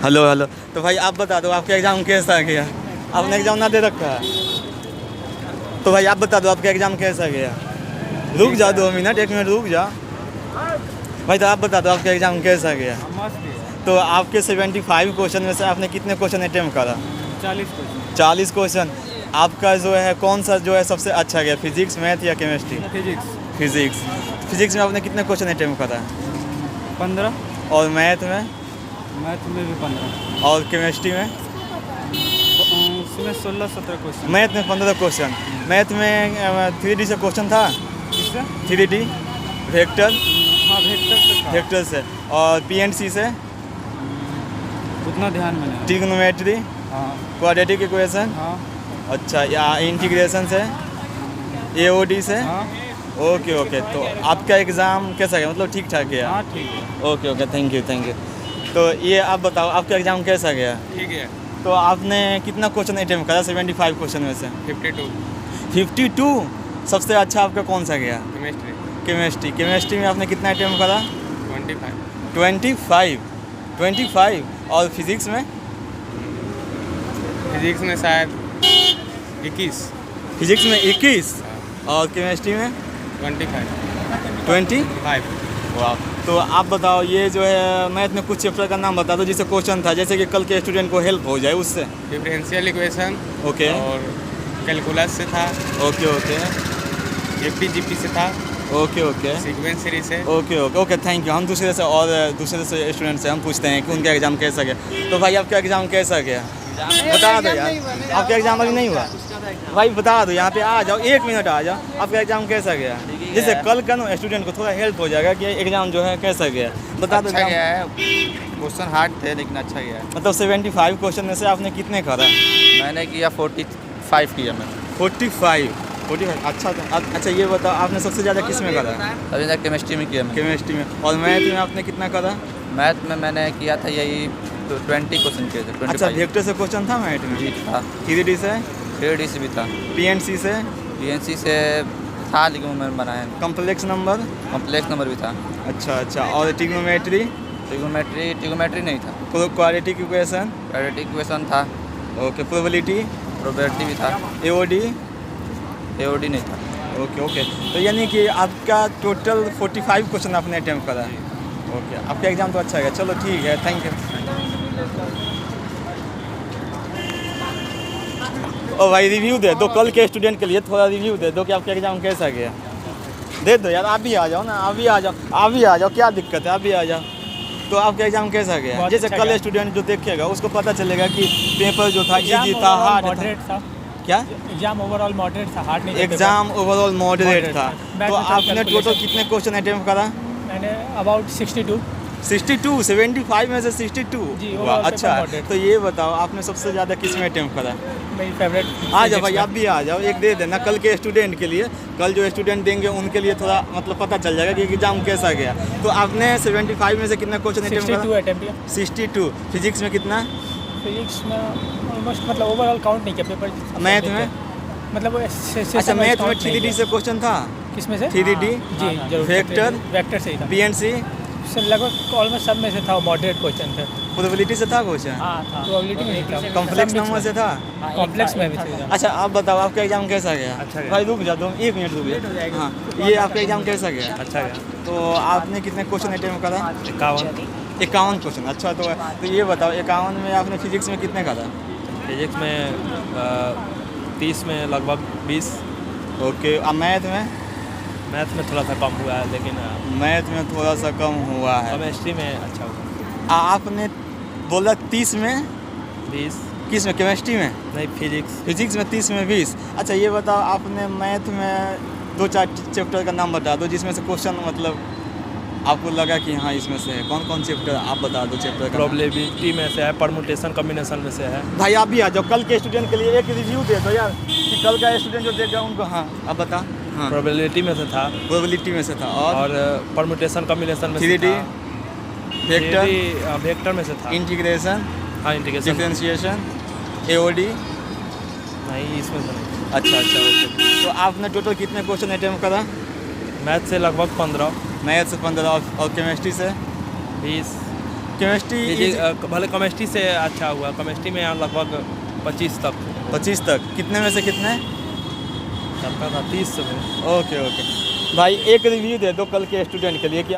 Hello hello. तो भाई आप बता दो आपका एग्ज़ाम कैसा गया? आपने एग्ज़ाम ना दे रखा है? तो भाई आप बता दो आपका एग्ज़ाम कैसा गया? रुक जाओ 2 मिनट, 1 मिनट रुक जाओ भाई। तो आप बता दो आपका एग्ज़ाम कैसा गया? तो आपके 75 क्वेश्चन में से आपने कितने क्वेश्चन अटेम्प्ट करा? 40 क्वेश्चन। आपका जो है कौन सा जो है सबसे अच्छा गया, फिजिक्स, मैथ या केमिस्ट्री? फिजिक्स में आपने कितने क्वेश्चन अटेम्प्ट करा? 15। और मैथ में? मैथ में भी 15। और केमिस्ट्री में? उसमें 16-17 क्वेश्चन। मैथ में 15 क्वेश्चन। मैथ में 3D से क्वेश्चन था? किससे? 3D vector? हाँ, वेक्टर से था। वेक्टर से। और PNC से? उतना ध्यान में नहीं। ट्रिग्नोमेट्री? हाँ क्वाड्रेटिक इक्वेशन? हाँ अच्छा, या इंटीग्रेशन से? AOD से? हाँ ओके ओके। तो आपका एग्ज़ाम कैसा गया, मतलब ठीक ठाक गया? हाँ, ठीक है। Okay okay, thank you thank you. तो ये आप बताओ आपका एग्ज़ाम कैसा गया? ठीक है। तो आपने कितना क्वेश्चन अटेम्प्ट करा 75 क्वेश्चन में से? 52। 52। सबसे अच्छा आपका कौन सा गया? केमिस्ट्री। केमिस्ट्री में आपने कितना अटेम्प्ट करा? 25। 25। और फिजिक्स में? फिजिक्स में शायद 21। फिजिक्स में 21। और केमिस्ट्री में? 25। 25। वाह। तो आप बताओ ये जो है मैथ में कुछ चैप्टर का नाम बता दो जिससे क्वेश्चन था, जैसे कि कल के स्टूडेंट को हेल्प हो जाए उससे। डिफरेंशियल इक्वेशन ओके और कैलकुलस से था। ओके ओके FDGP से था। ओके ओके सीक्वेंस सीरीज से। Okay okay okay, thank you. हम दूसरे से स्टूडेंट से हम पूछते हैं कि उनका एग्ज़ाम कैसा गया। तो भाई आपका एग्ज़ाम कैसा गया? बता दो यार, आपका एग्ज़ाम अभी नहीं हुआ भाई, बता दो। यहाँ पे आ जाओ, 1 मिनट आ जाओ। आपका एग्ज़ाम कैसा गया, जिससे कल का ना स्टूडेंट को थोड़ा हेल्प हो जाएगा कि एग्ज़ाम जो है कैसा गया। बता दो। अच्छा गया है, क्वेश्चन हार्ड थे लेकिन अच्छा गया है। मतलब 75 क्वेश्चन में से आपने कितने करा? मैंने किया 45 किया मैंने। 45। अच्छा था। अच्छा ये बताओ आपने सबसे ज़्यादा किस में करा? अभी तक केमिस्ट्री में किया मैंने। केमिस्ट्री में। और मैथ में आपने कितना करा? मैथ में मैंने किया था यही 20 क्वेश्चन किए थे। 25। अच्छा, वेक्टर से क्वेश्चन था मैथ में? जी था। 3D से? 3D से भी था। PNC से? PNC से था लेकिन वो मैंने बनाया नहीं। Complex number? कॉम्प्लेक्स नंबर भी था। अच्छा। और ट्रिग्नोमेट्री? ट्रिगोमेट्री नहीं था। Quadratic equation? क्वाड्रेटिक इक्वेशन था। ओके। प्रोबेबिलिटी? प्रोबेबिलिटी भी था। AOD? नहीं था। ओके। तो यानी कि आपका टोटल 45 क्वेश्चन आपने अटेम्प्ट करा है। ओके, आपका एग्ज़ाम तो अच्छा गया। चलो ठीक है, थैंक यू। ओ भाई रिव्यू दे दो, कल के स्टूडेंट के लिए थोड़ा रिव्यू दे दो कि आपका एग्ज़ाम कैसा गया। दे दो यार, आप भी आ जाओ ना, आप भी आ जाओ, क्या दिक्कत है, आप भी आ जाओ। तो आपका एग्ज़ाम कैसा गया? जैसे कल स्टूडेंट जो देखेगा उसको पता चलेगा कि पेपर जो था ईजी था, हार्ड था। क्या? एग्जाम ओवरऑल मॉडरेट था, हार्ड नहीं। एग्ज़ाम ओवरऑल मॉडरेट था। तो आपने टोटल कितने क्वेश्चन अटेम्प्ट करा? मैंने अबाउट 62। 75 में से 62। जी, वाह, अच्छा। तो ये बताओ आपने सबसे ज़्यादा किस में अटेम्प्ट करा? मेरी फेवरेट। आ जाओ भाई, आप भी आ जाओ, एक दे देना कल के स्टूडेंट के लिए। कल जो स्टूडेंट देंगे उनके लिए थोड़ा मतलब पता चल जाएगा कि एग्ज़ाम कैसा गया। तो आपने 75 में से कितना क्वेश्चन अटेम्प्ट करा? 62 अटेम्प्ट किया। 62। फिजिक्स में कितना? फिजिक्स में ऑलमोस्ट मतलब ओवरऑल काउंट नहीं किया पेपर। मैथ में? मतलब अच्छा, मैथ में 3D से क्वेश्चन था? किसमें से? 3D? जी जरूर। वेक्टर से ही था। PNC? लगभग ऑलमोस्ट सब में से था, मॉडरेट क्वेश्चन थे। प्रोबेबिलिटी से था क्वेश्चन? हाँ था। प्रोबेबिलिटी में नहीं था। कॉम्प्लेक्स नंबर से था? कॉम्प्लेक्स में भी था। अच्छा आप बताओ आपका एग्ज़ाम कैसा गया? अच्छा गया। भाई रुक जा दो, 1 मिनट रुक जा। हाँ, ये आपका एग्ज़ाम कैसा गया? अच्छा गया। तो आपने कितने क्वेश्चन अटेम्प्ट करा? 51 क्वेश्चन। अच्छा, तो ये बताओ 51 में आपने फिजिक्स में कितने करा? फिजिक्स में 30 में लगभग 20। ओके। अब मैथ में? मैथ में थोड़ा सा कम हुआ है लेकिन मैथ में थोड़ा सा कम हुआ है। केमिस्ट्री में अच्छा हुआ। आपने बोला 30 में 20। किस में? केमिस्ट्री में? नहीं, फिजिक्स में 30 में 20। अच्छा ये बताओ आपने मैथ में 2-4 चैप्टर का नाम बता दो जिसमें से क्वेश्चन मतलब आपको लगा कि हाँ इसमें से है। कौन कौन चैप्टर आप बता दो चैप्टर का? प्रोबेबिलिटी में से है, परमुटेशन कॉम्बिनेशन में से है। भाई आप भी आ जाओ, कल के स्टूडेंट के लिए एक रिव्यू दे दो यार कि कल का स्टूडेंट जो देगा उनको। हाँ आप बता। हाँ, प्रोबेबिलिटी में से था। प्रोबेबिलिटी में से था। और परमुटेशन कॉम्बिनेशन में से 3D? वेक्टर? वेक्टर में से था। इंटीग्रेशन? हाँ, इंटीग्रेशन। डिफरेंशिएशन? AOD? नहीं, इसमें से नहीं। अच्छा ओके। तो आपने टोटल कितने क्वेश्चन अटेम्प्ट करा? मैथ से लगभग 15। मैथ से 15 और केमिस्ट्री से? 20। केमिस्ट्री भले केमिस्ट्री से अच्छा हुआ, केमिस्ट्री में लगभग 25 तक। 25 तक, कितने में से कितने? सबका था 30 में। ओके ओके भाई, एक रिव्यू दे दो कल के स्टूडेंट के लिए कि